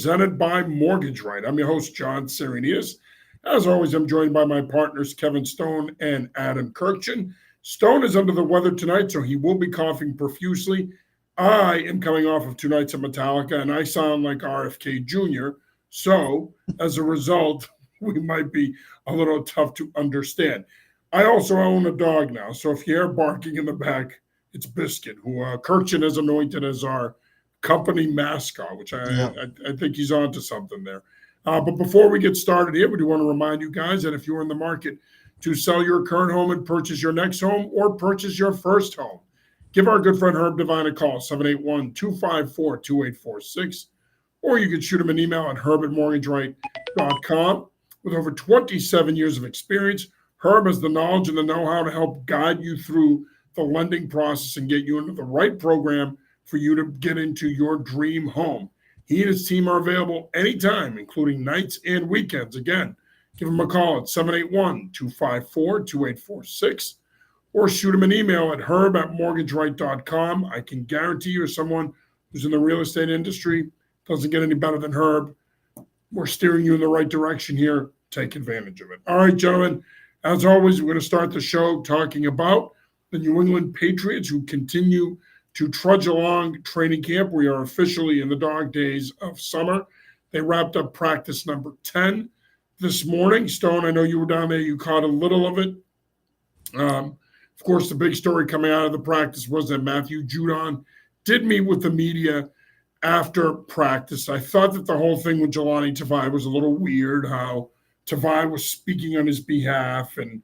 presented by Mortgage Right. I'm your host, John Sarianides. As always, I'm joined by my partners, Kevin Stone and Adam Kirkchin. Stone is under the weather tonight, so he will be coughing profusely. I am coming off of 2 nights of Metallica, and I sound like RFK Jr., so as a result, we might be a little tough to understand. I also own a dog now, so if you hear barking in the back, it's Biscuit, who Kirkchin has anointed as our company mascot, which I think he's onto something there. But before we get started here, we do want to remind you guys that if you're in the market to sell your current home and purchase your next home or purchase your first home, give our good friend Herb Devine a call, 781-254-2846, or you can shoot him an email at herb@mortgageright.com. With over 27 years of experience, Herb has the knowledge and the know-how to help guide you through the lending process and get you into the right program for you to get into your dream home. He and his team are available anytime, including nights and weekends. Again, give him a call at 781-254-2846 or shoot him an email at herb@mortgageright.com. I can guarantee you, as someone who's in the real estate industry, doesn't get any better than Herb. We're steering you in the right direction here. Take advantage of it. All right, gentlemen, as always, we're going to start the show talking about the New England Patriots, who continue to trudge along training camp. We are officially in the dog days of summer. They wrapped up practice number 10 this morning. Stone, I know you were down there. You caught a little of it. Of course, the big story coming out of the practice was that Matthew Judon did meet with the media after practice. I thought that the whole thing with Jelani Tavai was a little weird, how Tavai was speaking on his behalf and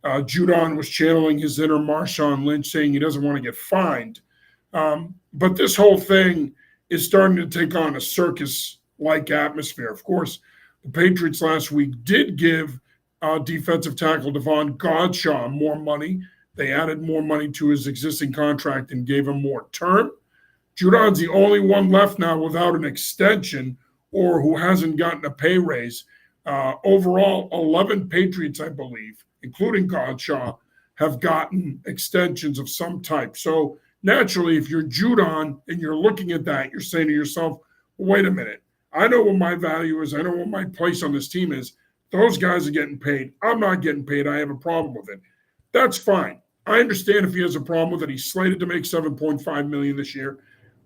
Judon was channeling his inner Marshawn Lynch, saying he doesn't want to get fined. But this whole thing is starting to take on a circus-like atmosphere. Of course, the Patriots last week did give defensive tackle Devon Godshaw more money. They added more money to his existing contract and gave him more term. Judon's the only one left now without an extension or who hasn't gotten a pay raise. Overall, 11 Patriots, I believe, including Godshaw, have gotten extensions of some type. So naturally, if you're Judon and you're looking at that, you're saying to yourself, well, wait a minute. I know what my value is. I know what my place on this team is. Those guys are getting paid. I'm not getting paid. I have a problem with it. That's fine. I understand if he has a problem with it. He's slated to make $7.5 million this year.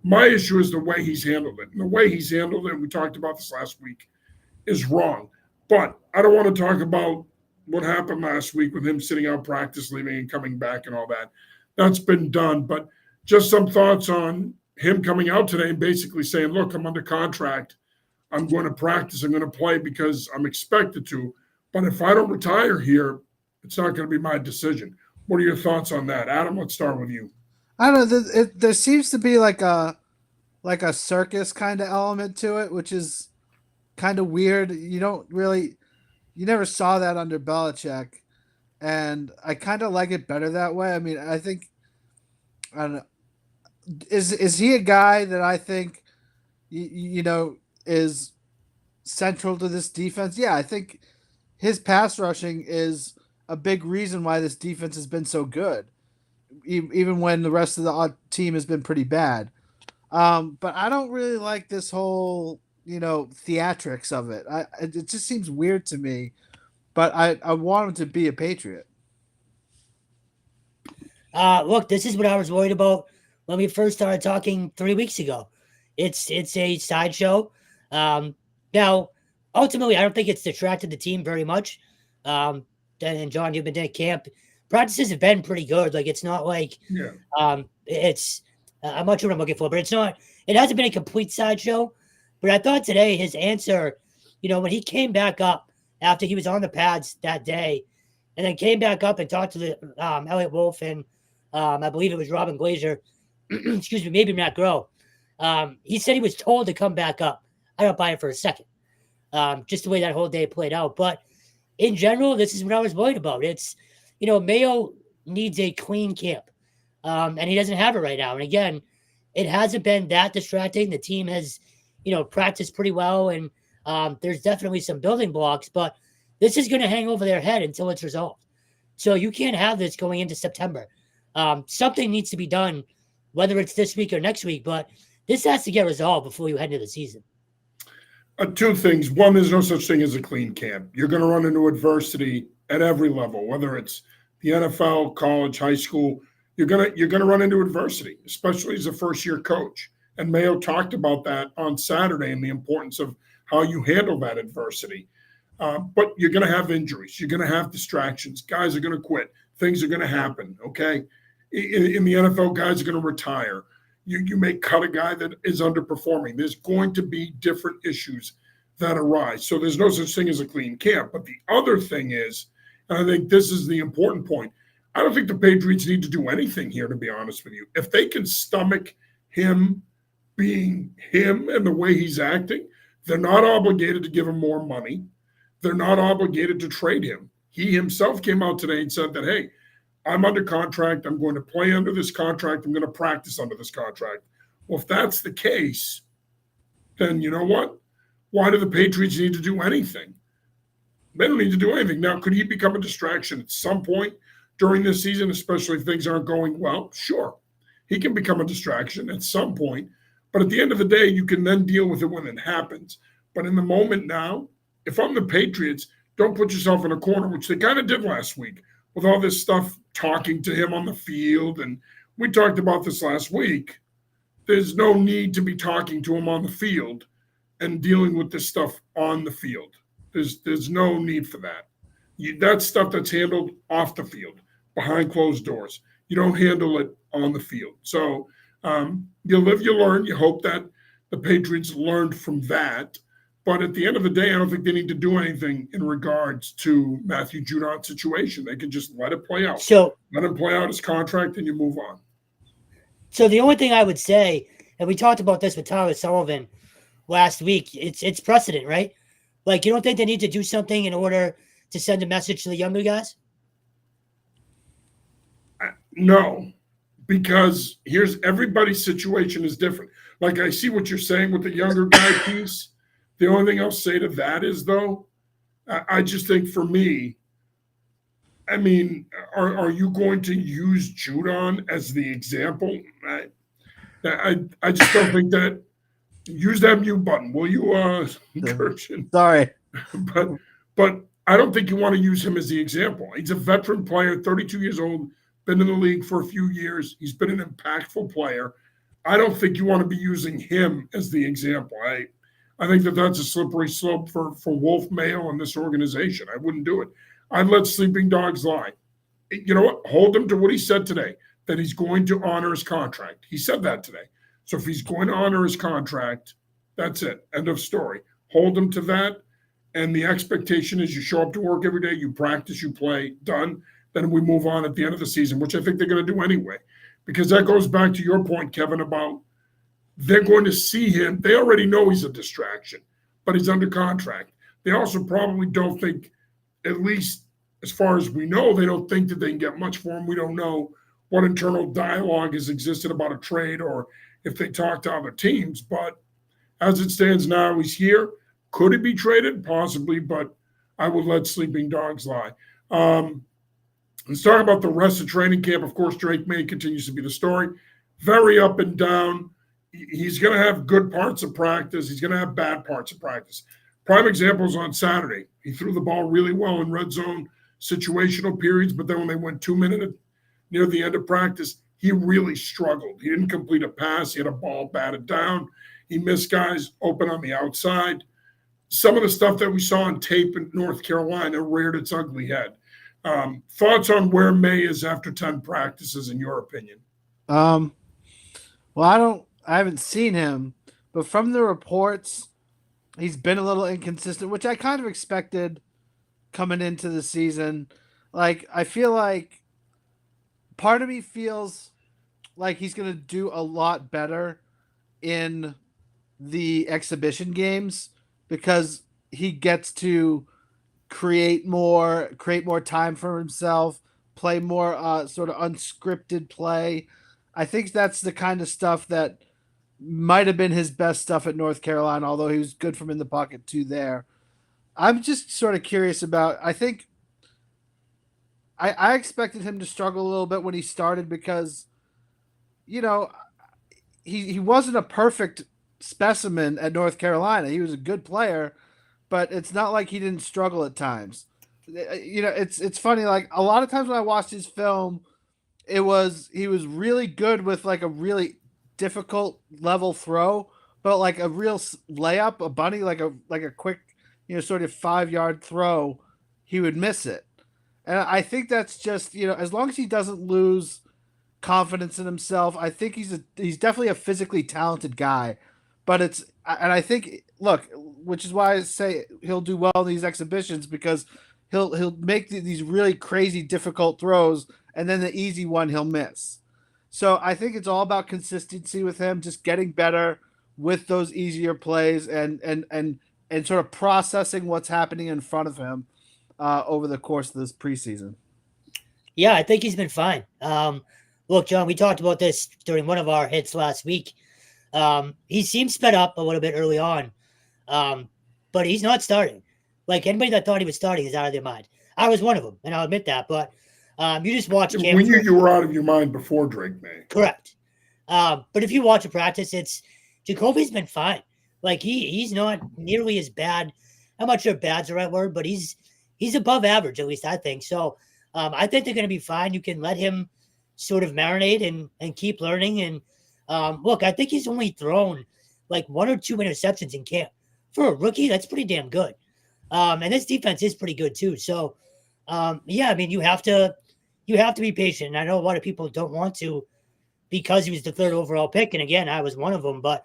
My issue is the way he's handled it. And the way he's handled it, and we talked about this last week, is wrong. But I don't want to talk about what happened last week with him sitting out practice, leaving and coming back and all that. That's been done. But just some thoughts on him coming out today and basically saying, look, I'm under contract. I'm going to practice. I'm going to play because I'm expected to. But if I don't retire here, it's not going to be my decision. What are your thoughts on that? Adam, let's start with you. I don't know. There seems to be like a circus kind of element to it, which is kind of weird. You never saw that under Belichick, and I kind of like it better that way. I mean, I don't know. Is he a guy that I think is central to this defense? Yeah, I think his pass rushing is a big reason why this defense has been so good, even when the rest of the team has been pretty bad. But I don't really like this whole theatrics of it. It just seems weird to me. But I want him to be a Patriot. Look, this is what I was worried about when we first started talking 3 weeks ago. It's a sideshow. Now, ultimately, I don't think it's detracted the team very much. And John, you've been at camp. Practices have been pretty good. Like, it's not like it's I'm not sure what I'm looking for, but it's not. It hasn't been a complete sideshow. But I thought today his answer, when he came back up after he was on the pads that day, and then came back up and talked to the Elliot Wolf and I believe it was Robin Glazer, excuse me, maybe Matt Groh. He said he was told to come back up. I don't buy it for a second. Just the way that whole day played out. But in general, this is what I was worried about. It's, Mayo needs a clean camp. And he doesn't have it right now. And again, it hasn't been that distracting. The team has, practiced pretty well. And there's definitely some building blocks. But this is going to hang over their head until it's resolved. So you can't have this going into September. Something needs to be done, whether it's this week or next week. But this has to get resolved before you head into the season. Two things. One, there's no such thing as a clean camp. You're going to run into adversity at every level, whether it's the NFL, college, high school. You're gonna run into adversity, especially as a first year coach. And Mayo talked about that on Saturday and the importance of how you handle that adversity. But you're going to have injuries. You're going to have distractions. Guys are going to quit. Things are going to happen. Okay, in the NFL, guys are going to retire. You may cut a guy that is underperforming. There's going to be different issues that arise. So there's no such thing as a clean camp. But the other thing is, and I think this is the important point, I don't think the Patriots need to do anything here, to be honest with you. If they can stomach him being him and the way he's acting, they're not obligated to give him more money. They're not obligated to trade him. He himself came out today and said that, hey, I'm under contract. I'm going to play under this contract. I'm going to practice under this contract. Well, if that's the case, then you know what? Why do the Patriots need to do anything? They don't need to do anything. Now, could he become a distraction at some point during this season, especially if things aren't going well? Sure. He can become a distraction at some point. But at the end of the day, you can then deal with it when it happens. But in the moment now, if I'm the Patriots, don't put yourself in a corner, which they kind of did last week with all this stuff talking to him on the field. And we talked about this last week. There's no need to be talking to him on the field and dealing with this stuff on the field. There's no need for that. That's stuff that's handled off the field, behind closed doors. You don't handle it on the field. So you live, you learn. You hope that the Patriots learned from that. But at the end of the day, I don't think they need to do anything in regards to Matthew Judon's situation. They can just let it play out. So let him play out his contract and you move on. So the only thing I would say, and we talked about this with Tyler Sullivan last week, it's precedent, right? Like, you don't think they need to do something in order to send a message to the younger guys? No, because everybody's situation is different. Like, I see what you're saying with the younger guy piece. The only thing I'll say to that is, though, I just think for me, I mean, are you going to use Judon as the example? I just don't think that. Use that mute button, will you, Gershon? Sorry. But I don't think you want to use him as the example. He's a veteran player, 32 years old, been in the league for a few years. He's been an impactful player. I don't think you want to be using him as the example. I think that's a slippery slope for Wolf, Mayo, and this organization. I wouldn't do it. I'd let sleeping dogs lie. You know what? Hold him to what he said today, that he's going to honor his contract. He said that today. So if he's going to honor his contract, that's it. End of story. Hold him to that. And the expectation is you show up to work every day, you practice, you play, done. Then we move on at the end of the season, which I think they're going to do anyway. Because that goes back to your point, Kevin, about they're going to see him. They already know he's a distraction, but he's under contract. They also probably don't think, at least as far as we know, they don't think that they can get much for him. We don't know what internal dialogue has existed about a trade or if they talk to other teams. But as it stands now, he's here. Could he be traded? Possibly, but I would let sleeping dogs lie. Let's talk about the rest of training camp. Of course, Drake May continues to be the story. Very up and down. He's going to have good parts of practice. He's going to have bad parts of practice. Prime example is on Saturday. He threw the ball really well in red zone situational periods, but then when they went 2 minutes near the end of practice, he really struggled. He didn't complete a pass. He had a ball batted down. He missed guys open on the outside. Some of the stuff that we saw on tape in North Carolina reared its ugly head. Thoughts on where May is after 10 practices, in your opinion? Well, I haven't seen him, but from the reports, he's been a little inconsistent, which I kind of expected coming into the season. Like, I feel like part of me feels like he's going to do a lot better in the exhibition games because he gets to create more time for himself, play more sort of unscripted play. I think that's the kind of stuff that might have been his best stuff at North Carolina, although he was good from in the pocket too there. I'm just sort of curious about, I think I expected him to struggle a little bit when he started because, you know, he wasn't a perfect specimen at North Carolina. He was a good player, but it's not like he didn't struggle at times. It's funny. Like a lot of times when I watched his film, he was really good with like a really difficult level throw, but like a real layup, a bunny, like a quick, sort of 5 yard throw, he would miss it. And I think that's just, as long as he doesn't lose confidence in himself, I think he's definitely a physically talented guy. But and I think, look, which is why I say he'll do well in these exhibitions, because he'll make these really crazy difficult throws, and then the easy one he'll miss. So I think it's all about consistency with him, just getting better with those easier plays and sort of processing what's happening in front of him over the course of this preseason. Yeah, I think he's been fine. Look, John, we talked about this during one of our hits last week. He seemed sped up a little bit early on, but he's not starting. Like, anybody that thought he was starting is out of their mind. I was one of them, and I'll admit that. But you just watch camp. We knew you were out of your mind before Drake May. Correct. But if you watch a practice, Jacoby's been fine. Like, he's not nearly as bad. I'm not sure if bad's the right word, but he's above average, at least I think. So I think they're going to be fine. You can let him sort of marinate and keep learning. And look, I think he's only thrown like 1 or 2 interceptions in camp. For a rookie, that's pretty damn good. And this defense is pretty good too. So yeah, I mean, you have to be patient. And I know a lot of people don't want to, because he was the 3rd overall pick. And again, I was one of them, but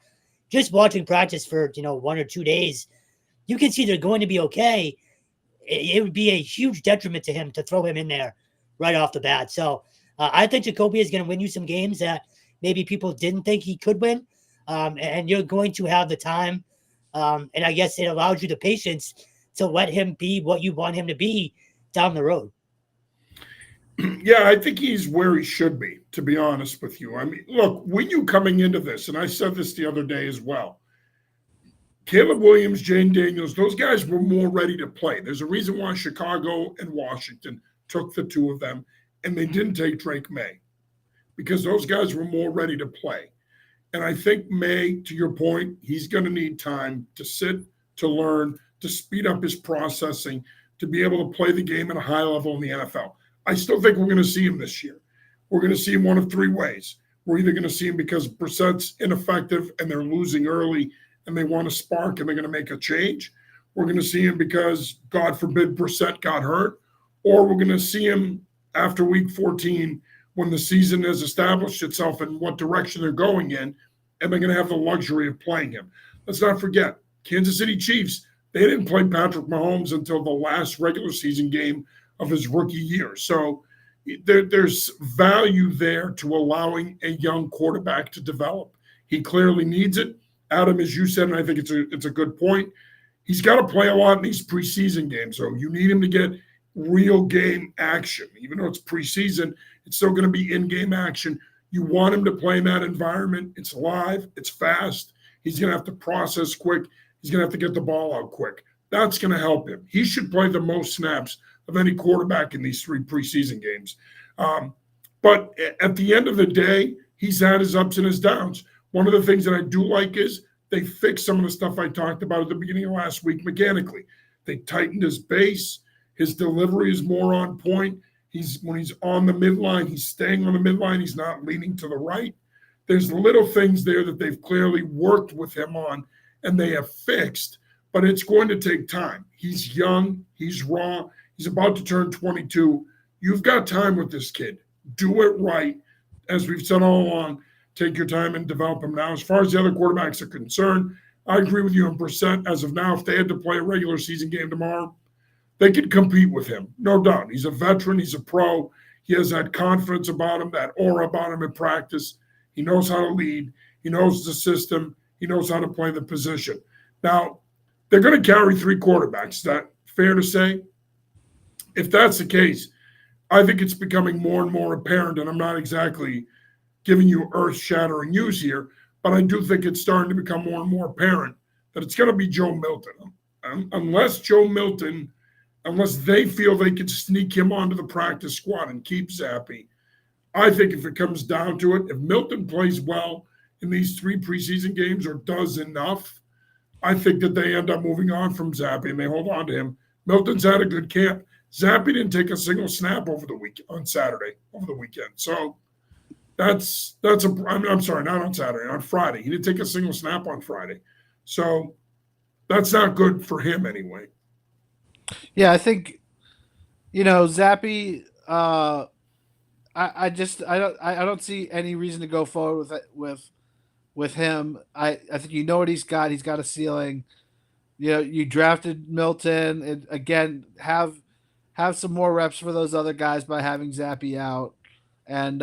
just watching practice for, 1 or 2 days, you can see they're going to be okay. It would be a huge detriment to him to throw him in there right off the bat. So I think Jacoby is going to win you some games that maybe people didn't think he could win. And you're going to have the time. And I guess it allows you the patience to let him be what you want him to be down the road. Yeah, I think he's where he should be, to be honest with you. I mean, look, when you coming into this, and I said this the other day as well, Caleb Williams, Jane Daniels, those guys were more ready to play. There's a reason why Chicago and Washington took the 2 of them, and they didn't take Drake May, because those guys were more ready to play. And I think May, to your point, he's going to need time to sit, to learn, to speed up his processing, to be able to play the game at a high level in the NFL. I still think we're going to see him this year. We're going to see him one of 3 ways. We're either going to see him because Brissett's ineffective and they're losing early and they want to spark and they're going to make a change. We're going to see him because, God forbid, Brissett got hurt. Or we're going to see him after week 14 when the season has established itself in what direction they're going in, and they're going to have the luxury of playing him. Let's not forget, Kansas City Chiefs, they didn't play Patrick Mahomes until the last regular season game of his rookie year. So there's value there to allowing a young quarterback to develop. He clearly needs it. Adam, as you said, and I think it's a good point, he's got to play a lot in these preseason games. So you need him to get real game action. Even though it's preseason, it's still going to be in-game action. You want him to play in that environment. It's live. It's fast. He's going to have to process quick. He's going to have to get the ball out quick. That's going to help him. He should play the most snaps of any quarterback in these 3 preseason games. But at the end of the day, he's had his ups and his downs. One of the things that I do like is they fixed some of the stuff I talked about at the beginning of last week mechanically. They tightened his base. His delivery is more on point. When he's on the midline, he's staying on the midline. He's not leaning to the right. There's little things there that they've clearly worked with him on and they have fixed, but it's going to take time. He's young. He's raw. He's about to turn 22. You've got time with this kid. Do it right. As we've said all along, take your time and develop him now. As far as the other quarterbacks are concerned, I agree with you on Brissett. As of now, if they had to play a regular season game tomorrow, they could compete with him, no doubt. He's a veteran. He's a pro. He has that confidence about him, that aura about him in practice. He knows how to lead. He knows the system. He knows how to play the position. Now, they're going to carry 3 quarterbacks. Is that fair to say? If that's the case, I think it's becoming more and more apparent, and I'm not exactly giving you earth-shattering news here, but I do think it's starting to become more and more apparent that it's going to be Joe Milton. Unless they feel they can sneak him onto the practice squad and keep Zappe, I think if it comes down to it, if Milton plays well in these 3 preseason games or does enough, I think that they end up moving on from Zappy and they hold on to him. Milton's had a good camp. Zappy didn't take a single snap over the week on Saturday, over the weekend. So that's I'm sorry, not on Saturday, on Friday. He didn't take a single snap on Friday. So that's not good for him anyway. Yeah, I think Zappy. I don't see any reason to go forward with him. I think what he's got. He's got a ceiling. You drafted Milton, and again have some more reps for those other guys by having Zappy out, and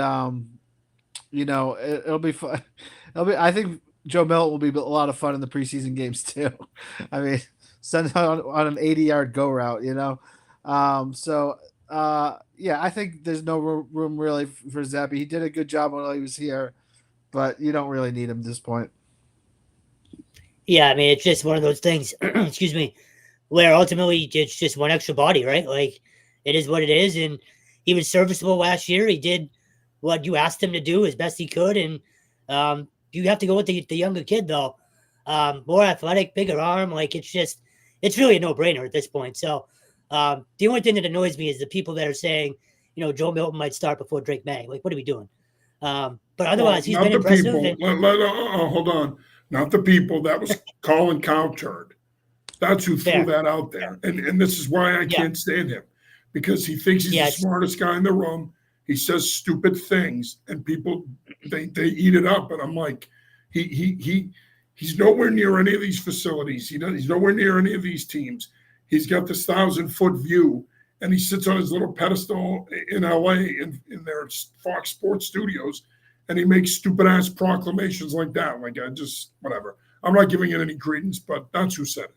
it'll be fun. I think Joe Milton will be a lot of fun in the preseason games too. I mean, send on an 80-yard go route, yeah, I think there's no room really for Zappy. He did a good job while he was here, but you don't really need him at this point. Yeah, I mean, it's just one of those things, excuse me, where ultimately it's just one extra body, right? Like, it is what it is, and he was serviceable last year. He did what you asked him to do as best he could, and you have to go with the younger kid, though. More athletic, bigger arm. Like, it's really a no-brainer at this point. So the only thing that annoys me is the people that are saying, Joe Milton might start before Drake May. Like, what are we doing? But otherwise, he's been impressive. Hold on. Not the people. That was Colin Cowherd. That's who threw that out there. And this is why I can't stand him, because he thinks he's the smartest guy in the room. He says stupid things, and people they eat it up. And I'm like, he's nowhere near any of these facilities. He's nowhere near any of these teams. He's got this 1,000-foot view, and he sits on his little pedestal in LA in their Fox Sports studios, and he makes stupid ass proclamations like that. Like, whatever. I'm not giving it any credence, but that's who said it.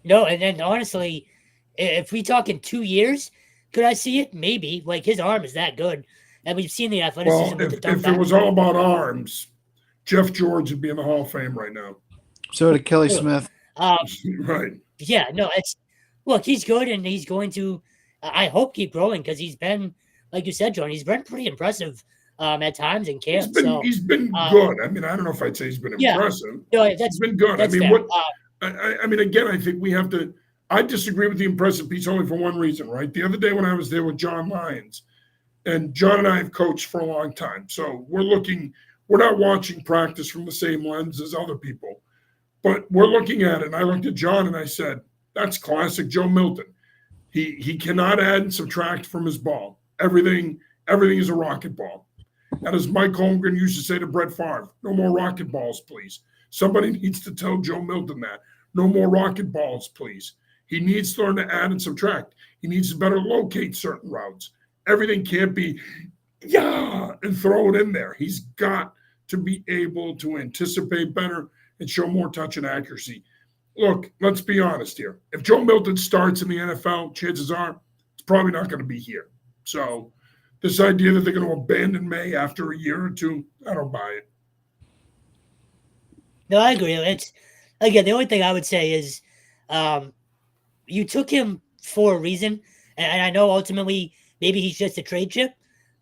No, and then honestly, if we talk in 2 years, could I see it? Maybe. Like, his arm is that good, and we've seen the athleticism. Well, if it was all about arms, Jeff George would be in the Hall of Fame right now. So did Kelly Smith. Right. Yeah. No. Look, he's good, and he's going to. I hope keep growing, because he's been, like you said, John. He's been pretty impressive at times in camp. He's been good. I mean, I don't know if I'd say he's been impressive. No, he's been good. I mean, again, I think we have to. I disagree with the impressive piece only for one reason, right? The other day when I was there with John Lyons, and John and I have coached for a long time, so we're not watching practice from the same lens as other people, but we're looking at it. And I looked at John and I said, "That's classic Joe Milton. He cannot add and subtract from his ball. Everything is a rocket ball." And as Mike Holmgren used to say to Brett Favre, "No more rocket balls, please." Somebody needs to tell Joe Milton that. No more rocket balls, please. He needs to learn to add and subtract. He needs to better locate certain routes. Everything can't be, and throw it in there. He's got to be able to anticipate better and show more touch and accuracy. Look, let's be honest here. If Joe Milton starts in the NFL, chances are it's probably not going to be here. So this idea that they're going to abandon May after a year or two, I don't buy it. No, I agree. Again, the only thing I would say is you took him for a reason, and I know ultimately maybe he's just a trade chip,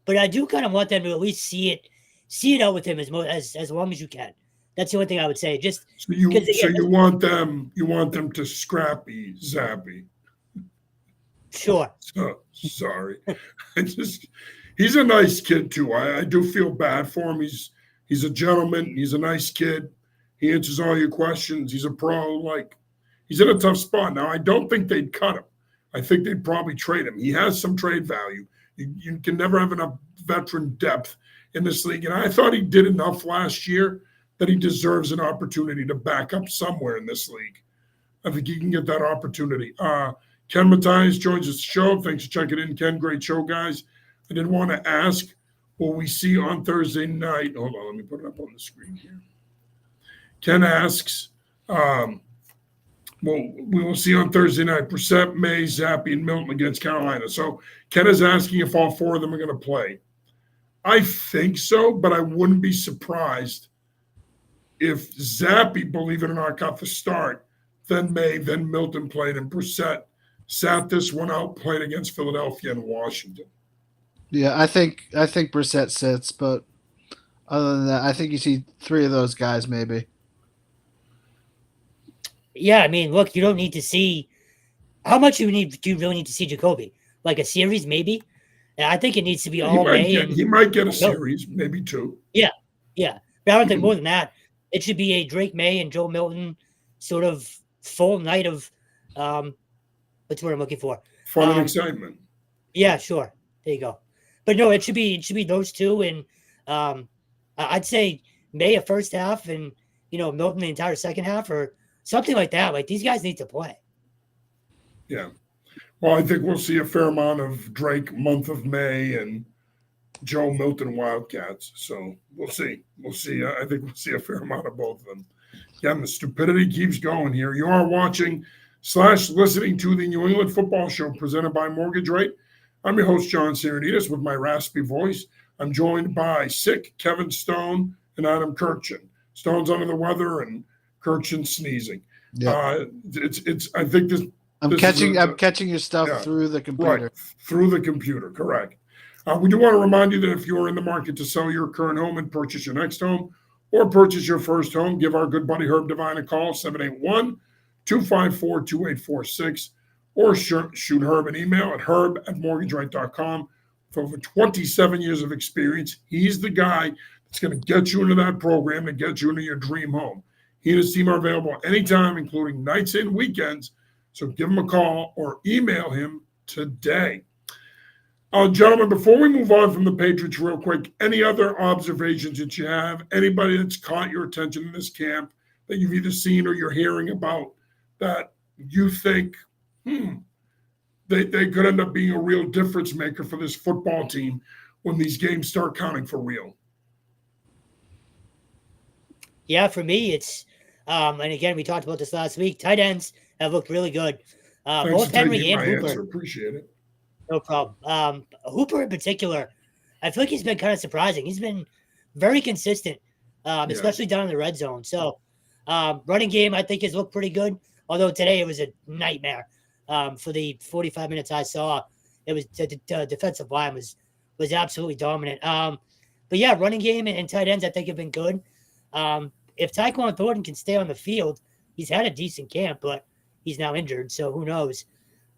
but I do kind of want them to at least see it out with him as long as you can. That's the only thing I would say. So you want them to scrappy Zappy. Sure. Sorry. He's a nice kid too. I do feel bad for him. He's a gentleman. He's a nice kid. He answers all your questions. He's a pro. Like, he's in a tough spot. Now, I don't think they'd cut him. I think they'd probably trade him. He has some trade value. You can never have enough veteran depth in this league. And I thought he did enough last year that he deserves an opportunity to back up somewhere in this league. I think he can get that opportunity. Ken Mattias joins the show. Thanks for checking in, Ken. Great show, guys. I did want to ask, will we see on Thursday night? Hold on, let me put it up on the screen here. Ken asks, we will see on Thursday night, Brissett, May, Zappy, and Milton against Carolina. So Ken is asking if all 4 of them are going to play. I think so, but I wouldn't be surprised if Zappy, believe it or not, got the start, then May, then Milton played, and Brissett sat this one out, played against Philadelphia and Washington. Yeah, I think Brissett sits, but Other than that, I think you see 3 of those guys maybe. Yeah, I mean, look, you don't need to see how much do you really need to see Jacoby? Like a series, maybe. And I think it needs to be He all might May get and he might get a no, series, maybe 2. yeah, yeah. But I don't think more than that. It should be a Drake May and Joe Milton sort of full night of um what's what I'm looking for. Fun and Um excitement. yeah, sure. There you go. But no, it should be those two and I'd say May a first half and Milton the entire second half or something like that. Like these guys need to play. Yeah. Well, I think we'll see a fair amount of Drake month of May and Joe Milton Wildcats. So we'll see. We'll see. I think we'll see a fair amount of both of them. Again, the stupidity keeps going here. You are watching / listening to the New England Football Show presented by Mortgage Rate. I'm your host, John Sarianides, with my raspy voice. I'm joined by sick Kevin Stone and Adam Kirchen. Stone's under the weather and Kirchen sneezing. Yeah. It's. I think this. I'm this catching is a- I'm catching your stuff yeah, through the computer. Right, through the computer, correct. We do want to remind you that if you are in the market to sell your current home and purchase your next home or purchase your first home, give our good buddy Herb Devine a call, 781-254-2846, or shoot Herb an email at herb@mortgageright.com. For over 27 years of experience, he's the guy that's going to get you into that program and get you into your dream home. He and his team are available anytime, including nights and weekends. So give him a call or email him today. Gentlemen, before we move on from the Patriots real quick, any other observations that you have? Anybody that's caught your attention in this camp that you've either seen or you're hearing about that you think, they could end up being a real difference maker for this football team when these games start counting for real? Yeah, for me, it's and again we talked about this last week. Tight ends have looked really good. Thanks Both for Henry taking and my Hooper. answer. Appreciate it. No problem. Hooper in particular, I feel like he's been kind of surprising. He's been very consistent, especially down in the red zone. So, running game I think has looked pretty good. Although today it was a nightmare. For the 45 minutes I saw, it was the defensive line was absolutely dominant. But yeah, running game and tight ends I think have been good. If Tyquan Thornton can stay on the field, he's had a decent camp, but he's now injured, so who knows?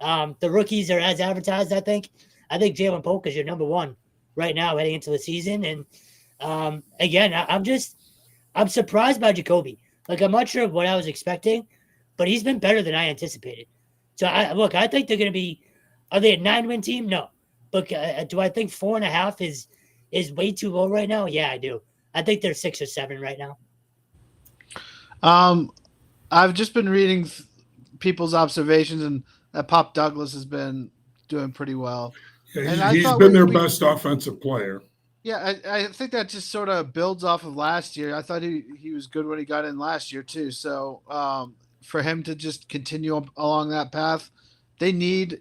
The rookies are as advertised, I think. I think Jalen Polk is your number one right now heading into the season. And again, I'm surprised by Jacoby. Like, I'm not sure what I was expecting, but he's been better than I anticipated. So, I think they're going to be – are they a 9-win team? No. But do I think 4.5 is way too low right now? Yeah, I do. I think they're 6 or 7 right now. I've just been reading people's observations, and that Pop Douglas has been doing pretty well. Yeah, he's been their best offensive player. Yeah, I think that just sort of builds off of last year. I thought he was good when he got in last year too. So for him to just continue along that path, they need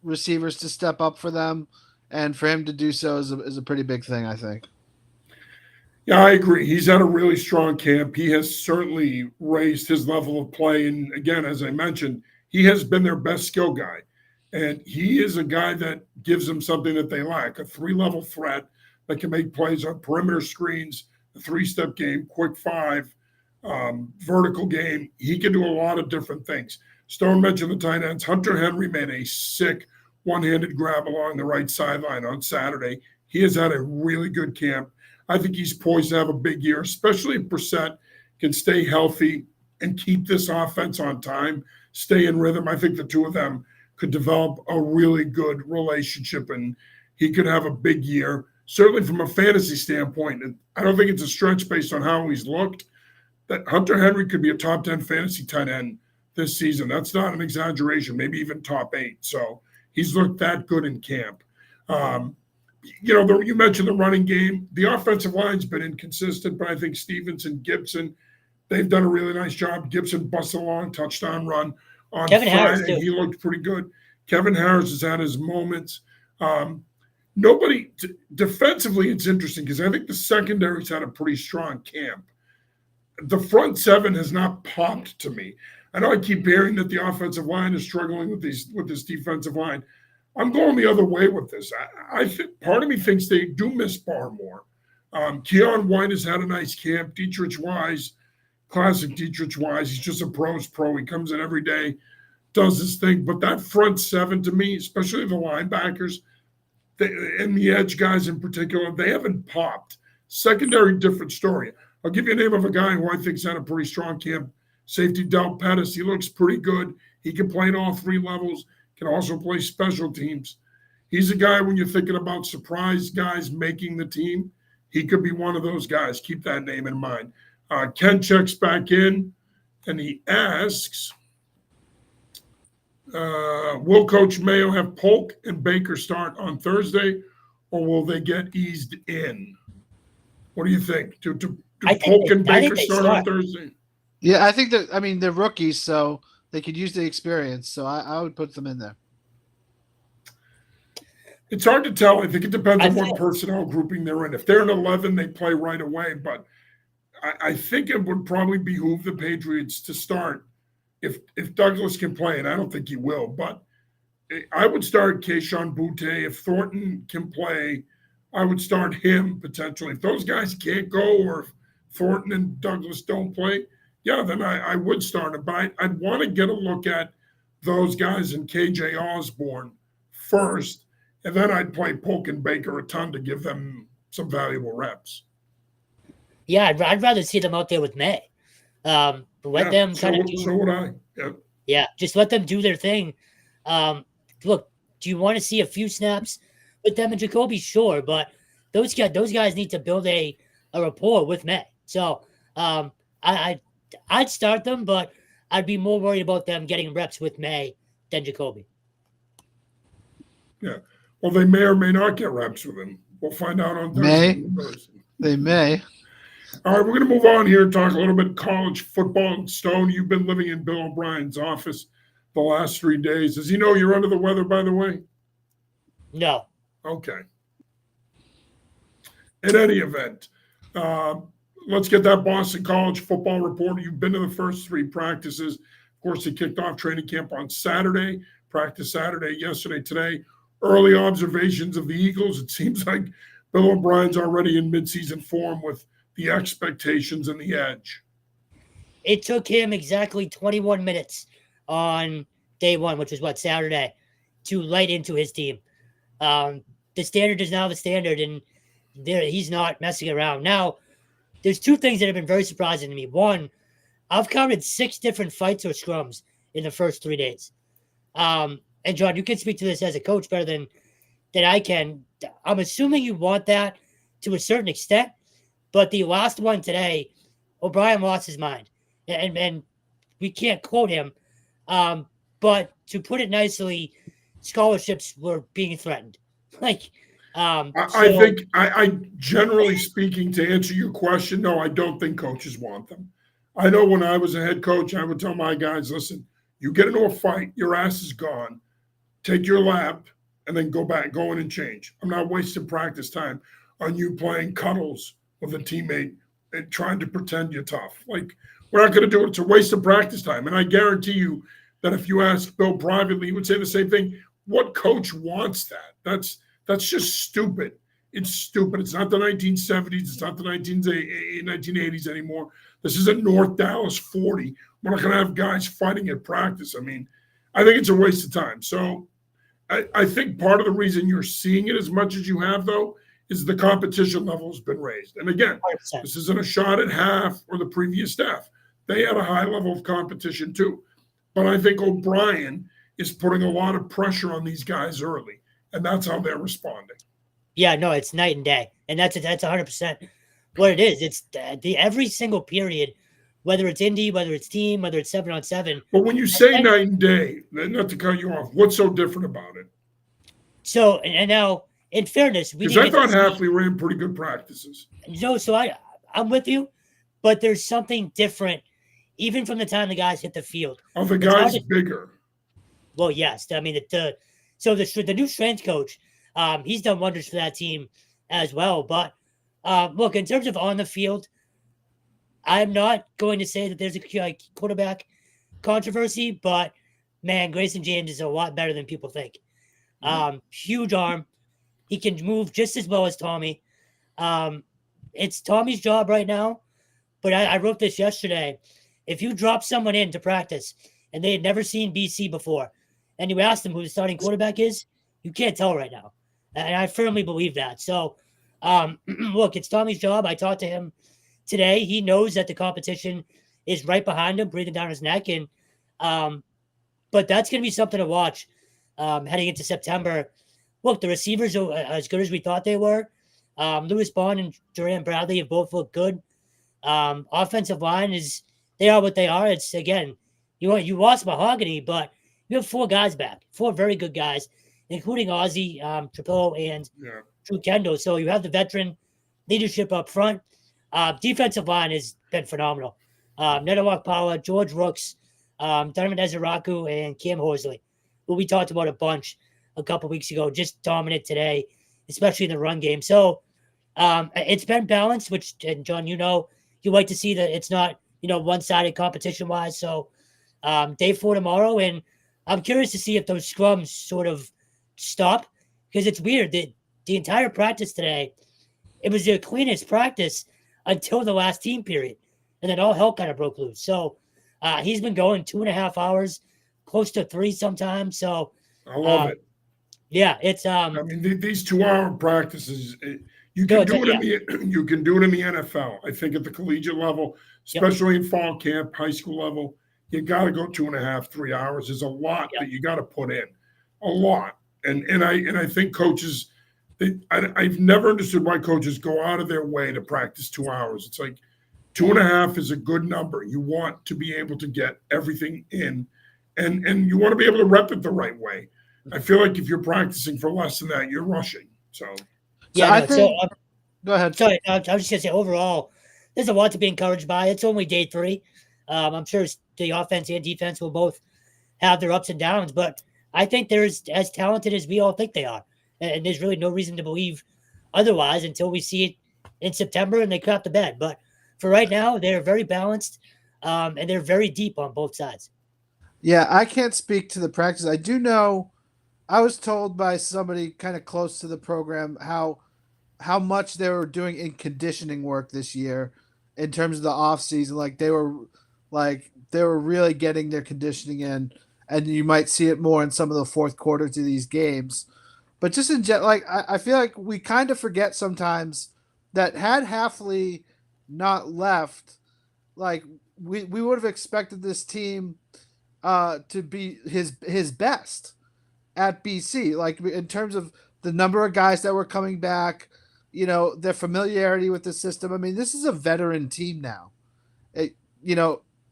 receivers to step up for them, and for him to do so is a pretty big thing, I think. Yeah, I agree. He's had a really strong camp. He has certainly raised his level of play. And again, as I mentioned, he has been their best skill guy. And he is a guy that gives them something that they lack, a 3-level threat that can make plays on perimeter screens, a 3-step game, quick 5, vertical game. He can do a lot of different things. Stone mentioned the tight ends. Hunter Henry made a sick one-handed grab along the right sideline on Saturday. He has had a really good camp. I think he's poised to have a big year, especially if Brissett can stay healthy and keep this offense on time, stay in rhythm. I think the two of them could develop a really good relationship, and he could have a big year. Certainly from a fantasy standpoint, I don't think it's a stretch based on how he's looked, that Hunter Henry could be a top 10 fantasy tight end this season. That's not an exaggeration, maybe even top 8. So he's looked that good in camp. You mentioned the running game. The offensive line's been inconsistent, but I think Stevenson, Gibson, they've done a really nice job. Gibson busted a long touchdown run on Kevin Friday. Harris, too. He looked pretty good. Kevin Harris has had his moments. Defensively, it's interesting because I think the secondary's had a pretty strong camp. The front 7 has not popped to me. I know I keep hearing that the offensive line is struggling with this defensive line. I'm going the other way with this. I think part of me thinks they do miss Barmore. Keon White has had a nice camp. Dietrich Wise, classic Dietrich Wise. He's just a pro's pro. He comes in every day, does his thing. But that front seven to me, especially the linebackers, and the edge guys in particular, they haven't popped. Secondary, different story. I'll give you a name of a guy who I think's had a pretty strong camp. Safety Del Pettis. He looks pretty good. He can play at all three levels, can also play special teams. He's a guy when you're thinking about surprise guys making the team, he could be one of those guys. Keep that name in mind. Ken checks back in, and he asks, will Coach Mayo have Polk and Baker start on Thursday, or will they get eased in? What do you think? Do Polk and Baker start on Thursday? Yeah, I think that. I mean, they're rookies, so they could use the experience. So I would put them in there. It's hard to tell. I think it depends on what personnel grouping they're in. If they're in 11, they play right away. But I think it would probably behoove the Patriots to start if Douglas can play, and I don't think he will. But I would start Keyshawn Butte. If Thornton can play, I would start him potentially. If those guys can't go, or if Thornton and Douglas don't play, yeah, then I would start him. But I'd want to get a look at those guys and KJ Osborne first. And then I'd play Polk and Baker a ton to give them some valuable reps. Yeah, I'd rather see them out there with May. Let them kind of do. So would I. Yep. Yeah, just let them do their thing. Look, do you want to see a few snaps with them and Jacoby? Sure, but those guys need to build a rapport with May. So I'd start them, but I'd be more worried about them getting reps with May than Jacoby. Yeah. Well, they may or may not get reps with him. We'll find out on Thursday. They may. All right, we're going to move on here and talk a little bit college football. Stone, you've been living in Bill O'Brien's office the last 3 days. Does he know you're under the weather, by the way? No. Okay. In any event, let's get that Boston College football report. You've been to the first 3 practices. Of course, they kicked off training camp on Saturday, practice Saturday, yesterday, today. Early observations of the Eagles. It seems like Bill O'Brien's already in midseason form with the expectations and the edge. It took him exactly 21 minutes on day 1, which was Saturday, to light into his team. The standard is now the standard, and he's not messing around. Now, there's 2 things that have been very surprising to me. One, I've counted 6 different fights or scrums in the first 3 days. And John, you can speak to this as a coach better than I can. I'm assuming you want that to a certain extent, but the last one today, O'Brien lost his mind, and we can't quote him. But to put it nicely, scholarships were being threatened. I think generally speaking, to answer your question, no, I don't think coaches want them. I know when I was a head coach, I would tell my guys, listen, you get into a fight, your ass is gone. Take your lap and then go in and change. I'm not wasting practice time on you playing cuddles with a teammate and trying to pretend you're tough. Like, we're not going to do it. It's a waste of practice time. And I guarantee you that if you ask Bill privately, he would say the same thing. What coach wants that? That's just stupid. It's stupid. It's not the 1970s. It's not the 1980s anymore. This isn't North Dallas 40. We're not going to have guys fighting at practice. I mean, I think it's a waste of time. So I think part of the reason you're seeing it as much as you have, though, is the competition level has been raised. And again, 100%. This isn't a shot at half or the previous staff. They had a high level of competition too. But I think O'Brien is putting a lot of pressure on these guys early, and that's how they're responding. Yeah, no, it's night and day. And that's 100% what it is. It's every single period, whether it's Indy, whether it's team, whether it's 7-on-7. But when you say night and day, not to cut you off, what's so different about it? So, and now, in fairness, because I thought Hafley ran pretty good practices. No, so I'm with you, but there's something different, even from the time the guys hit the field. Oh, the guy's bigger. Well, yes. I mean, the new strength coach, he's done wonders for that team as well. But look, in terms of on the field, I'm not going to say that there's a quarterback controversy, but man, Grayson James is a lot better than people think. Huge arm. He can move just as well as Tommy. it's Tommy's job right now. But I wrote this yesterday. If you drop someone into practice and they had never seen BC before, and you ask them who the starting quarterback is, you can't tell right now. And I firmly believe that. So, look, it's Tommy's job. I talked to him today. He knows that the competition is right behind him, breathing down his neck. And but that's going to be something to watch heading into September. Look, the receivers are as good as we thought they were. Lewis Bond and Duran Bradley have both looked good. Offensive line they are what they are. It's again, you lost Mahogany, but you have 4 guys back, 4 very good guys, including Ozzie, Trapillo, and Drew Kendall. So you have the veteran leadership up front. Defensive line has been phenomenal. Nedawak Paula, George Rooks, Donovan Ezeraku, and Cam Horsley, who we talked about a bunch a couple weeks ago, just dominant today, especially in the run game. So it's been balanced, which, and John, you like to see that it's not, one-sided competition-wise. So day 4 tomorrow, and I'm curious to see if those scrums sort of stop, because it's weird that the entire practice today, it was the cleanest practice until the last team period, and then all hell kind of broke loose. So he's been going 2.5 hours, close to 3 sometimes. So I love it. Yeah, it's I mean, these 2-hour practices, you can do it in the NFL. I think at the collegiate level, especially in fall camp, high school level, you got to go 2.5, 3 hours. There's a lot that you got to put in, a lot. And I think coaches, I've never understood why coaches go out of their way to practice 2 hours. It's like 2.5 is a good number. You want to be able to get everything in, and you want to be able to rep it the right way. I feel like if you're practicing for less than that, you're rushing. So I think. Go ahead. Sorry, I was just gonna say overall, there's a lot to be encouraged by. It's only day 3. I'm sure the offense and defense will both have their ups and downs, but I think they're as talented as we all think they are, and there's really no reason to believe otherwise until we see it in September and they crap the bed. But for right now, they're very balanced, and they're very deep on both sides. Yeah, I can't speak to the practice. I do know. I was told by somebody kind of close to the program how much they were doing in conditioning work this year in terms of the off season. Like they were really getting their conditioning in, and you might see it more in some of the fourth quarters of these games. But just in general, I feel like we kind of forget sometimes that had Hafley not left, like we would have expected this team to be his best at BC, like in terms of the number of guys that were coming back, their familiarity with the system. I mean, this is a veteran team now.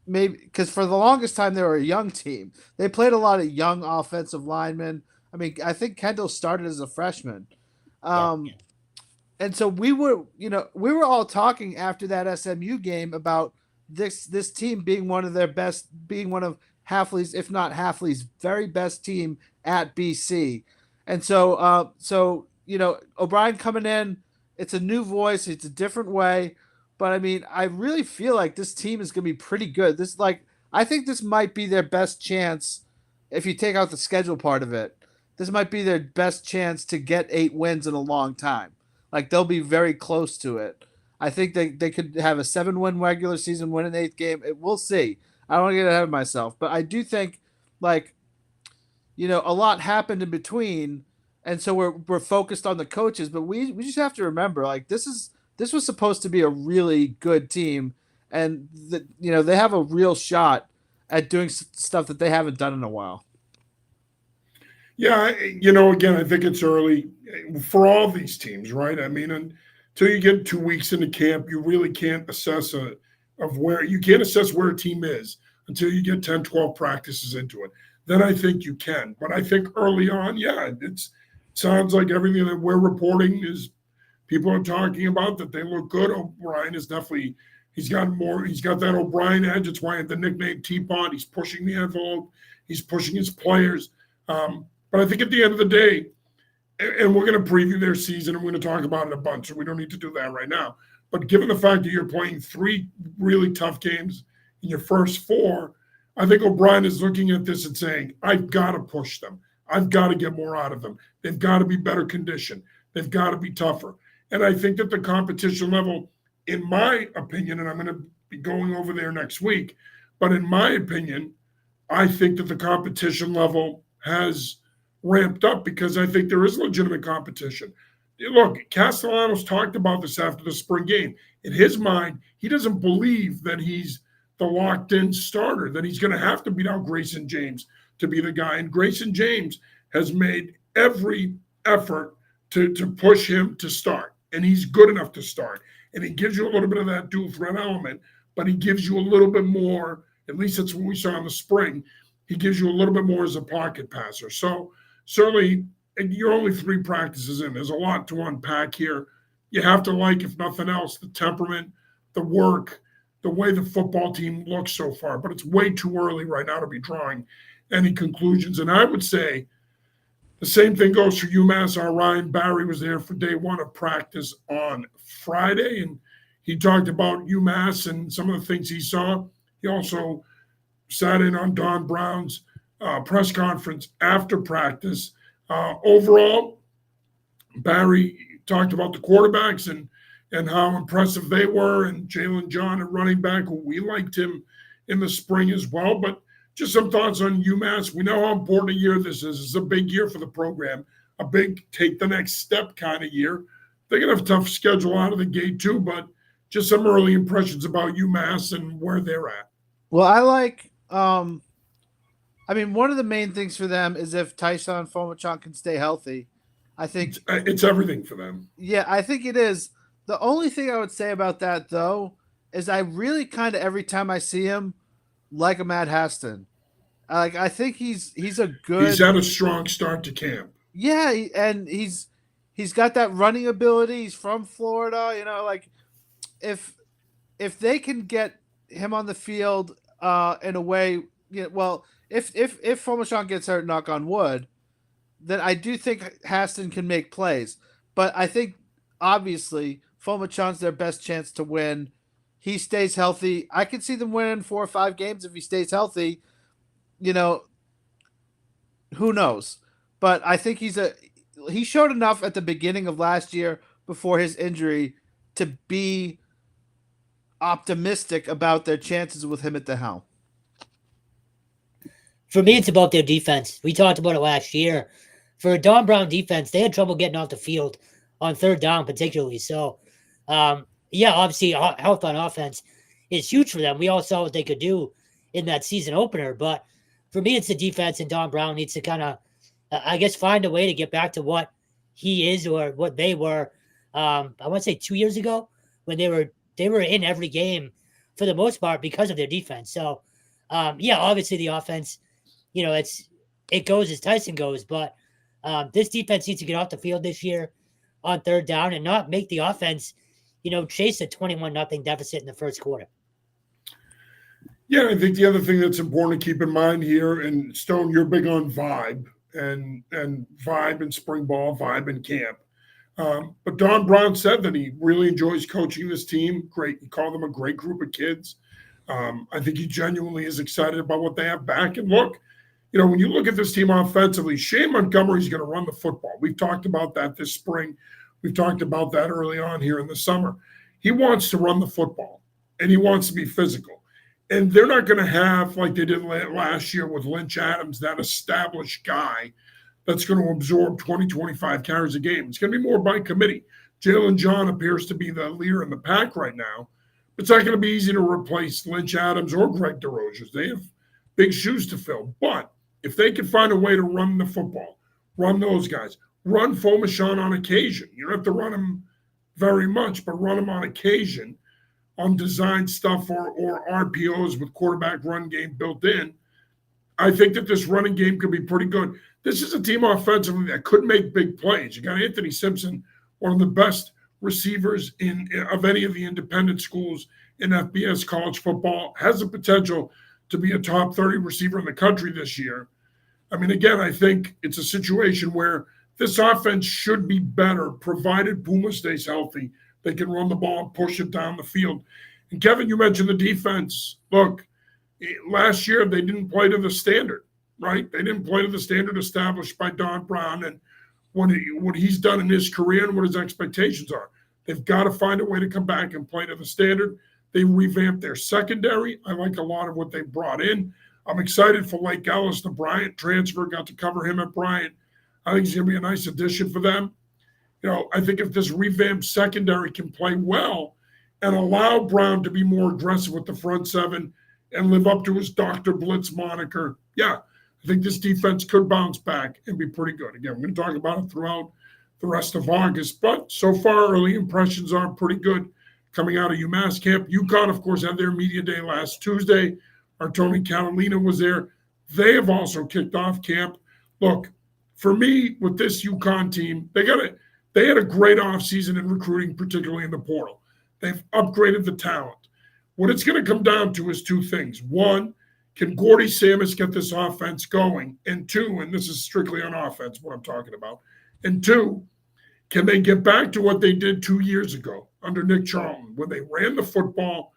Maybe because for the longest time they were a young team. They played a lot of young offensive linemen. I mean, I think Kendall started as a freshman. And so we were all talking after that SMU game about this team being one of their best, being one of Hafley's, if not Hafley's very best team at BC. And so O'Brien coming in, it's a new voice, it's a different way, but I mean, I really feel like this team is going to be pretty good. I think this might be their best chance if you take out the schedule part of it. This might be their best chance to get 8 wins in a long time. Like they'll be very close to it. I think they could have a 7-win regular season, win an 8th game. We'll see. I don't want to get ahead of myself, but I do think a lot happened in between, and so we're focused on the coaches. But we just have to remember, this was supposed to be a really good team, and they have a real shot at doing stuff that they haven't done in a while. Yeah, again, I think it's early for all these teams, right? I mean, until you get 2 weeks into camp, you really can't assess where a team is until you get 10, 12 practices into it. Then I think you can. But I think early on, it sounds like everything that we're reporting is people are talking about that they look good. O'Brien is definitely, he's got that O'Brien edge. It's why the nickname Teapot. He's pushing the envelope. He's pushing his players. But I think at the end of the day, and we're going to preview their season and we're going to talk about it a bunch, so we don't need to do that right now. But given the fact that you're playing 3 really tough games in your first 4, I think O'Brien is looking at this and saying, I've got to push them. I've got to get more out of them. They've got to be better conditioned. They've got to be tougher. And I think that the competition level, in my opinion, and I'm going to be going over there next week, but in my opinion, I think that the competition level has ramped up because I think there is legitimate competition. Look, Castellanos talked about this after the spring game. In his mind, he doesn't believe that he's the locked-in starter, that he's going to have to beat out Grayson James to be the guy. And Grayson James has made every effort to push him to start, and he's good enough to start. And he gives you a little bit of that dual threat element, but he gives you a little bit more, at least that's what we saw in the spring, he gives you a little bit more as a pocket passer. So certainly, and you're only 3 practices in. There's a lot to unpack here. You have to like, if nothing else, the temperament, the work, the way the football team looks so far. But it's way too early right now to be drawing any conclusions. And I would say the same thing goes for UMass. Our Ryan Barry was there for day 1 of practice on Friday, and he talked about UMass and some of the things he saw. He also sat in on Don Brown's press conference after practice. Overall, Barry talked about the quarterbacks and how impressive they were, and Jalen John, a running back, who we liked him in the spring as well. But just some thoughts on UMass. We know how important a year this is. It's a big year for the program, a big take the next step kind of year. They're going to have a tough schedule out of the gate too, but just some early impressions about UMass and where they're at. Well, I like one of the main things for them is if Tyson Fomachon can stay healthy. I think it's everything for them. Yeah, I think it is. The only thing I would say about that, though, is I really kind of, every time I see him, like a Matt Haston. I think he's a good. He's had a strong start to camp. Yeah, and he's got that running ability. He's from Florida. If they can get him on the field in a way, if Fomachon gets hurt, knock on wood, then I do think Haston can make plays. But I think obviously Fomachon's their best chance to win. He stays healthy. I could see them winning 4 or 5 games if he stays healthy. Who knows? But I think he showed enough at the beginning of last year before his injury to be optimistic about their chances with him at the helm. For me, it's about their defense. We talked about it last year. For a Don Brown defense, they had trouble getting off the field on 3rd down particularly. So, obviously health on offense is huge for them. We all saw what they could do in that season opener. But for me, it's the defense, and Don Brown needs to kind of, find a way to get back to what he is or what they were. I want to say 2 years ago when they were in every game for the most part because of their defense. So, obviously the offense, it goes as Tyson goes, but this defense needs to get off the field this year on 3rd down and not make the offense, chase a 21-0 deficit in the first quarter. Yeah, I think the other thing that's important to keep in mind here, and Stone, you're big on vibe and vibe in spring ball, vibe in camp. But Don Brown said that he really enjoys coaching this team. Great. He called them a great group of kids. I think he genuinely is excited about what they have back. And look, when you look at this team offensively, Shane Montgomery's going to run the football. We've talked about that this spring. We've talked about that early on here in the summer. He wants to run the football, and he wants to be physical. And they're not going to have, like they did last year with Lynch Adams, that established guy that's going to absorb 20, 25 carries a game. It's going to be more by committee. Jalen John appears to be the leader in the pack right now. It's not going to be easy to replace Lynch Adams or Greg DeRozes. They have big shoes to fill. But if they can find a way to run the football, run those guys, run Fomachon on occasion. You don't have to run him very much, but run him on occasion on design stuff or RPOs with quarterback run game built in. I think that this running game could be pretty good. This is a team offensively that could make big plays. You got Anthony Simpson, one of the best receivers of any of the independent schools in FBS college football, has the potential to be a top 30 receiver in the country this year. I mean, again, I think it's a situation where this offense should be better, provided Puma stays healthy. They can run the ball and push it down the field. And Kevin, you mentioned the defense. Look, last year they didn't play to the standard, right? They didn't play to the standard established by Don Brown and what he's done in his career and what his expectations are. They've got to find a way to come back and play to the standard. They revamped their secondary. I like a lot of what they brought in. I'm excited for Lake Ellis, the Bryant transfer. Got to cover him at Bryant. I think he's going to be a nice addition for them. I think if this revamped secondary can play well and allow Brown to be more aggressive with the front seven and live up to his Dr. Blitz moniker, yeah, I think this defense could bounce back and be pretty good. Again, we're going to talk about it throughout the rest of August, but so far, early impressions are pretty good coming out of UMass camp. UConn, of course, had their media day last Tuesday. Our Tony Catalina was there. They have also kicked off camp. Look, for me, with this UConn team, they had a great offseason in recruiting, particularly in the portal. They've upgraded the talent. What it's going to come down to is two things. One, can Gordy Samus get this offense going? And two, and this is strictly on offense, what I'm talking about. And two, can they get back to what they did 2 years ago under Nick Charlton, when they ran the football?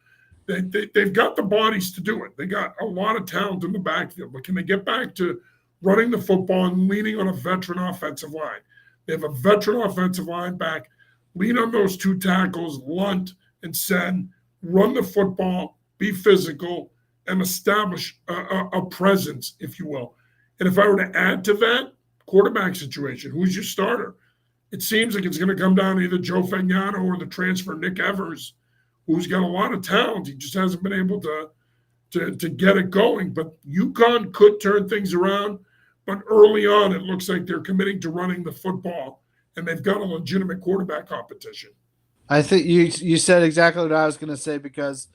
They've got the bodies to do it. They got a lot of talent in the backfield, but can they get back to running the football and leaning on a veteran offensive line? They have a veteran offensive line back. Lean on those two tackles, Lunt and Sen. Run the football, be physical, and establish a presence, if you will. And if I were to add to that, quarterback situation, who's your starter? It seems like it's going to come down to either Joe Fagnano or the transfer Nick Evers, who's got a lot of talent. He just hasn't been able to get it going. But UConn could turn things around. But early on, it looks like they're committing to running the football, and they've got a legitimate quarterback competition. I think you said exactly what I was going to say, because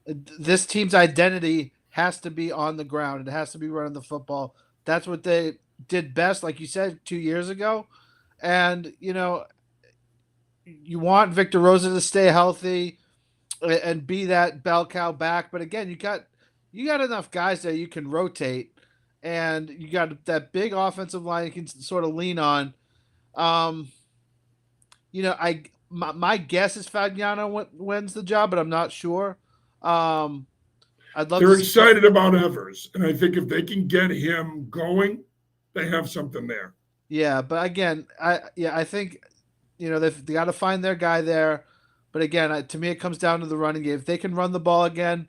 this team's identity has to be on the ground. It has to be running the football. That's what they did best, like you said, 2 years ago. And, you want Victor Rosa to stay healthy and be that bell cow back. But again, you got enough guys there you can rotate, and you got that big offensive line you can sort of lean on. My guess is Fagnano wins the job, but I'm not sure. I'd love. They're excited about Evers, and I think if they can get him going, they have something there. Yeah, but again, I think they've got to find their guy there. But again, to me, it comes down to the running game. If they can run the ball again,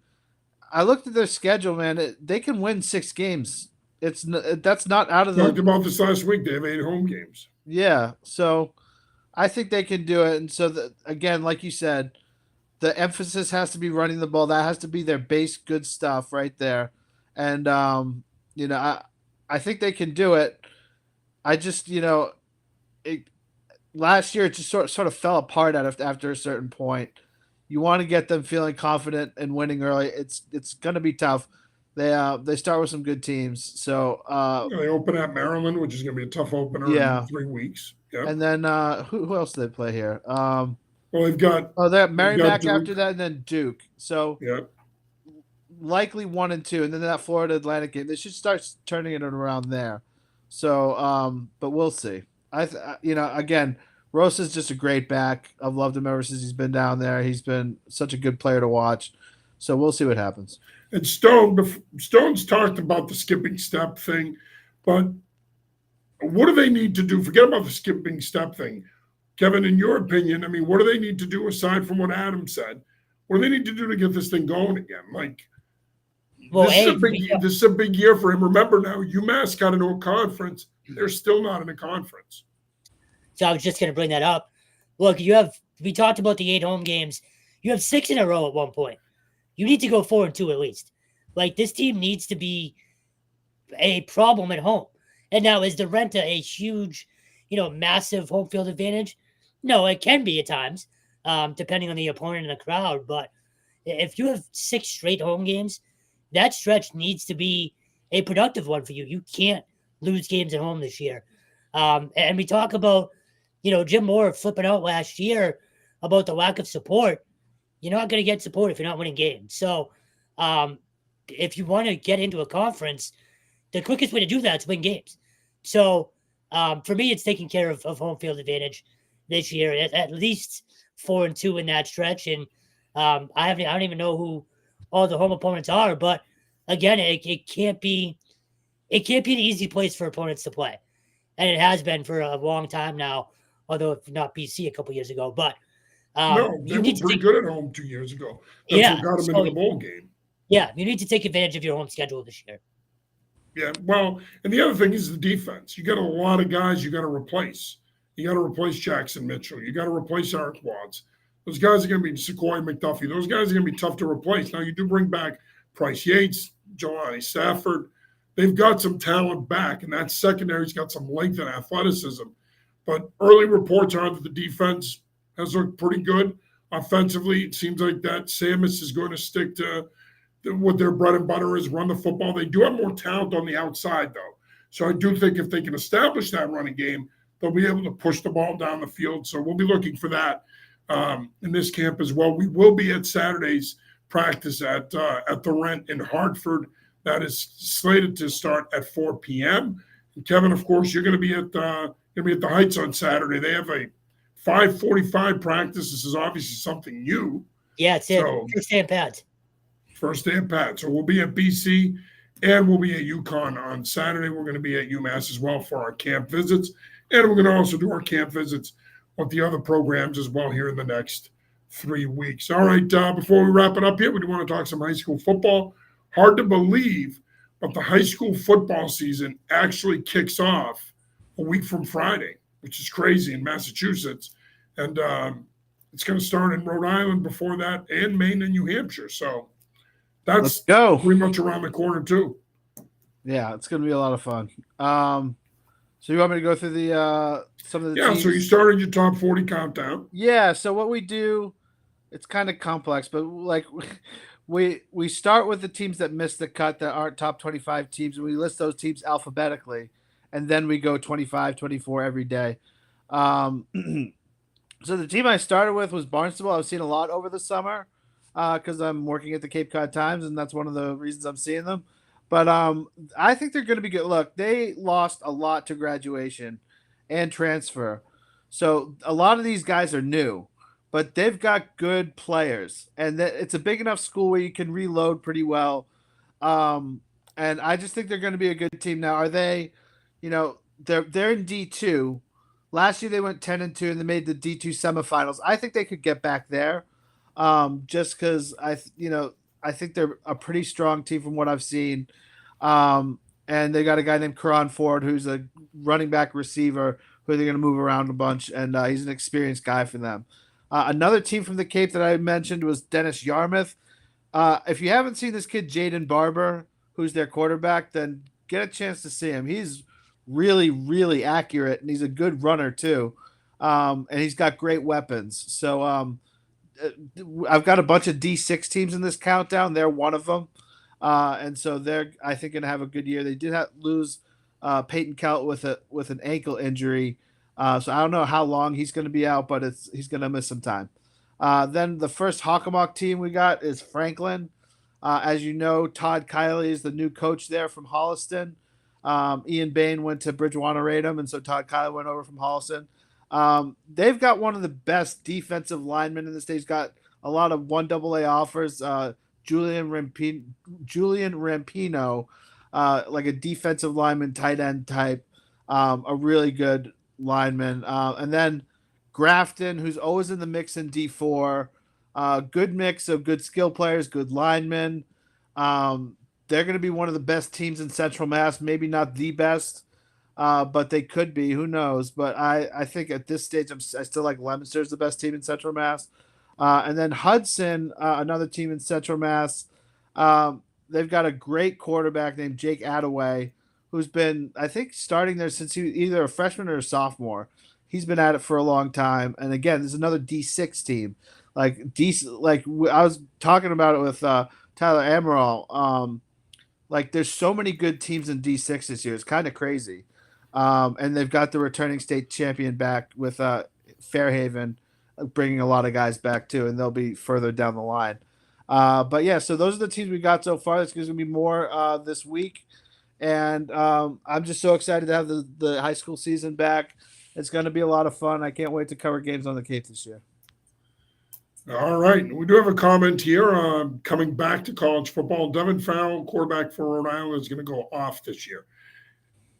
I looked at their schedule, man. They can win 6 games. That's not out of the. Talked about this last week. They have 8 home games. Yeah, so I think they can do it. And so again, like you said, the emphasis has to be running the ball. That has to be their base good stuff right there. And I think they can do it. I just last year it just sort of fell apart after a certain point. You want to get them feeling confident and winning early. It's going to be tough. They start with some good teams. So they open at Maryland, which is going to be a tough opener in 3 weeks. Yep. And then who else do they play here? Well, they've got they're Merrimack after that, and then Duke. So yep. Likely 1 and 2, and then that Florida Atlantic game. They should start turning it around there. So, but we'll see. Again, Rosa's just a great back. I've loved him ever since he's been down there. He's been such a good player to watch. So we'll see what happens. And Stone's talked about the skipping step thing, but what do they need to do? Forget about the skipping step thing. Kevin, in your opinion, what do they need to do aside from what Adam said? What do they need to do to get this thing going again? This is a big year for him. Remember now, UMass got into a conference. They're still not in a conference. So I was just going to bring that up. Look, we talked about the 8 home games. You have 6 in a row at one point. You need to go 4-2 at least. This team needs to be a problem at home. And now, is the Renta a huge, massive home field advantage? No, it can be at times, depending on the opponent and the crowd. But if you have 6 straight home games, that stretch needs to be a productive one for you. You can't lose games at home this year. And we talk about, Jim Moore flipping out last year about the lack of support. You're not going to get support if you're not winning games. So if you want to get into a conference, the quickest way to do that is win games. So for me, it's taking care of home field advantage this year, at least 4-2 in that stretch. And I don't even know who all the home opponents are, but again, it can't be an easy place for opponents to play. And it has been for a long time now, although not BC a couple years ago. But No, they You were need to pretty take, good at home 2 years ago. That's yeah. what got them into So the bowl game. yeah, you need to take advantage of your home schedule this year. Yeah, well, and the other thing is the defense. You got a lot of guys you got to replace. You got to replace Jackson Mitchell. You got to replace Eric Watts. Those guys are going to be Sequoia McDuffie. Those guys are going to be tough to replace. Now, you do bring back Price Yates, Jelani Stafford. They've got some talent back, and that secondary's got some length and athleticism. But early reports are that the defense has looked pretty good. Offensively, it seems like that Samus is going to stick to what their bread and butter is, run the football. They do have more talent on the outside, though. So I do think if they can establish that running game, they'll be able to push the ball down the field. So we'll be looking for that in this camp as well. We will be at Saturday's practice at the Rent in Hartford. That is slated to start at 4 p.m. And Kevin, of course, you're going to be at the Heights on Saturday. They have a 5:45 practice. This is obviously something new. Yeah, it's So- First day at Pat. First day at Pat. So we'll be at BC and we'll be at UConn on Saturday. We're going to be at UMass as well for our camp visits. And we're going to also do our camp visits with the other programs as well here in the next 3 weeks. All right, before we wrap it up here, we do want to talk some high school football. Hard to believe, but the high school football season actually kicks off a week from Friday, which is crazy in Massachusetts. And it's going to start in Rhode Island before that and Maine and New Hampshire. So Let's that's go. pretty much around the corner too. Yeah, it's going to be a lot of fun. So you want me to go through the some of the teams? So you started your top 40 countdown. Yeah, so what we do, it's kind of complex, but like we start with the teams that missed the cut that aren't top 25 teams, and we list those teams alphabetically, and then we go 25, 24 every day. So the team I started with was Barnstable. I've seen a lot over the summer because I'm working at the Cape Cod Times, and that's one of the reasons I'm seeing them. But I think they're going to be good. Look, they lost a lot to graduation and transfer. So a lot of these guys are new, but they've got good players. And it's a big enough school where you can reload pretty well. And I just think they're going to be a good team. Now, are they, they're in D2. Last year they went 10-2 and they made the D2 semifinals. I think they could get back there just because I think they're a pretty strong team from what I've seen. And they got a guy named Karan Ford, who's a running back receiver who they're going to move around a bunch, and he's an experienced guy for them. Another team from the Cape that I mentioned was Dennis Yarmouth. If you haven't seen this kid, Jaden Barber, who's their quarterback, then get a chance to see him. He's really, really accurate, and he's a good runner too. And he's got great weapons. So I've got a bunch of D6 teams in this countdown. They're one of them. And so they're, I think, going to have a good year. They did lose Peyton Kelt with an ankle injury. So I don't know how long he's going to be out, but he's going to miss some time. Then the first Hockomock team we got is Franklin. As you know, Todd Kiley is the new coach there from Holliston. Ian Bain went to Bridgewater-Raynham, and so Todd Kiley went over from Holliston. They've got one of the best defensive linemen in the state. He's got a lot of 1AA offers. Julian Rampino, like a defensive lineman, tight end type, a really good lineman. And then Grafton, who's always in the mix in D4, good mix of good skill players, good linemen. They're going to be one of the best teams in Central Mass, maybe not the best, but they could be. Who knows? But I think at this stage, I still like Leominster's the best team in Central Mass. And then Hudson, another team in Central Mass. They've got a great quarterback named Jake Attaway, who's been, I think, starting there since he was either a freshman or a sophomore. He's been at it for a long time. And again, there's another D6 team. I was talking about it with Tyler Amaral. There's so many good teams in D6 this year. It's kind of crazy. And they've got the returning state champion back with Fairhaven, bringing a lot of guys back too, and they'll be further down the line. But yeah, so those are the teams we got so far. There's going to be more this week. And I'm just so excited to have the high school season back. It's going to be a lot of fun. I can't wait to cover games on the Cape this year. All right. We do have a comment here coming back to college football. Devin Farrell, quarterback for Rhode Island, is going to go off this year.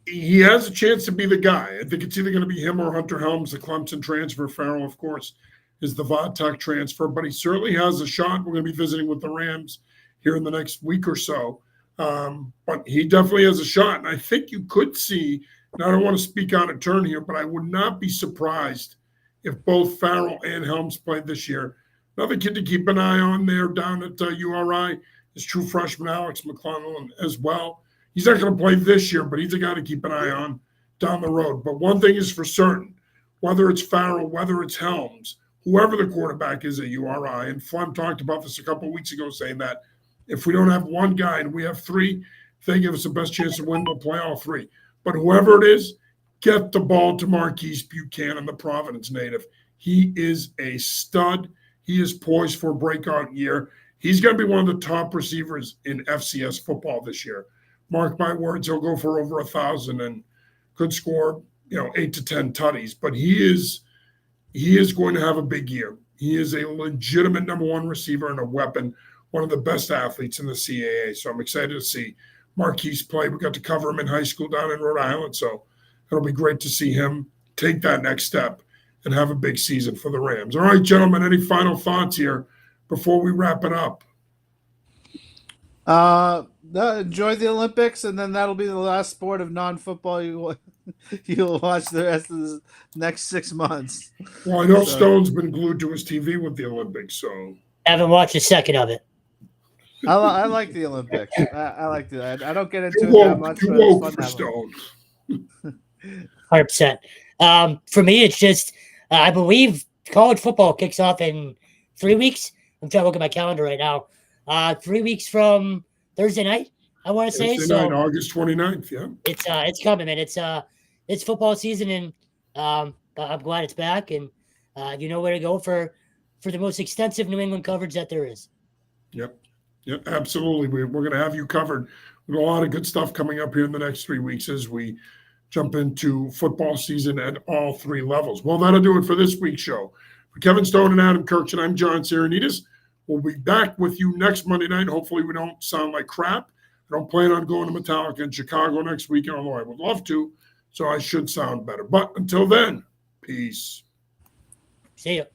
He has a chance to be the guy. I think it's either going to be him or Hunter Helms, the Clemson transfer. Farrell, of course, is the Vatek transfer, but he certainly has a shot. We're going to be visiting with the Rams here in the next week or so. But he definitely has a shot. And I think you could see, and I don't want to speak out of turn here, but I would not be surprised if both Farrell and Helms played this year. Another kid to keep an eye on there down at URI is true freshman Alex McClellan as well. He's not going to play this year, but he's a guy to keep an eye on down the road. But one thing is for certain, whether it's Farrell, whether it's Helms, whoever the quarterback is at URI, and Flem talked about this a couple of weeks ago, saying that if we don't have one guy and we have three, if they give us the best chance to win, we'll play all three. But whoever it is, get the ball to Marquise Buchanan, the Providence native. He is a stud. He is poised for a breakout year. He's going to be one of the top receivers in FCS football this year. Mark my words, he'll go for over 1,000 and could score, 8 to 10 tutties. But he is going to have a big year. He is a legitimate number one receiver and a weapon, one of the best athletes in the CAA. So I'm excited to see Marquise play. We got to cover him in high school down in Rhode Island. So it'll be great to see him take that next step and have a big season for the Rams. All right, gentlemen, any final thoughts here before we wrap it up? Enjoy the Olympics, and then that'll be the last sport of non-football you'll watch the rest of the next 6 months. Well, I know Stone's been glued to his TV with the Olympics, so Haven't watched a second of it. I like the Olympics. I like that. I don't get into too it that woke, much. too But it's woke fun for to have Stone. 100%. For me, it's just I believe college football kicks off in 3 weeks. I'm trying to look at my calendar right now. 3 weeks from Thursday night, I want to say. Thursday night, August 29th, yeah. It's coming, man. It's football season, and I'm glad it's back. And you know where to go for the most extensive New England coverage that there is. Yep, absolutely. We're going to have you covered. We've got a lot of good stuff coming up here in the next 3 weeks as we jump into football season at all three levels. Well, that'll do it for this week's show. For Kevin Stone and Adam Kirchen, I'm John Sarianides. We'll be back with you next Monday night. Hopefully we don't sound like crap. I don't plan on going to Metallica in Chicago next weekend, although I would love to, so I should sound better. But until then, peace. See you.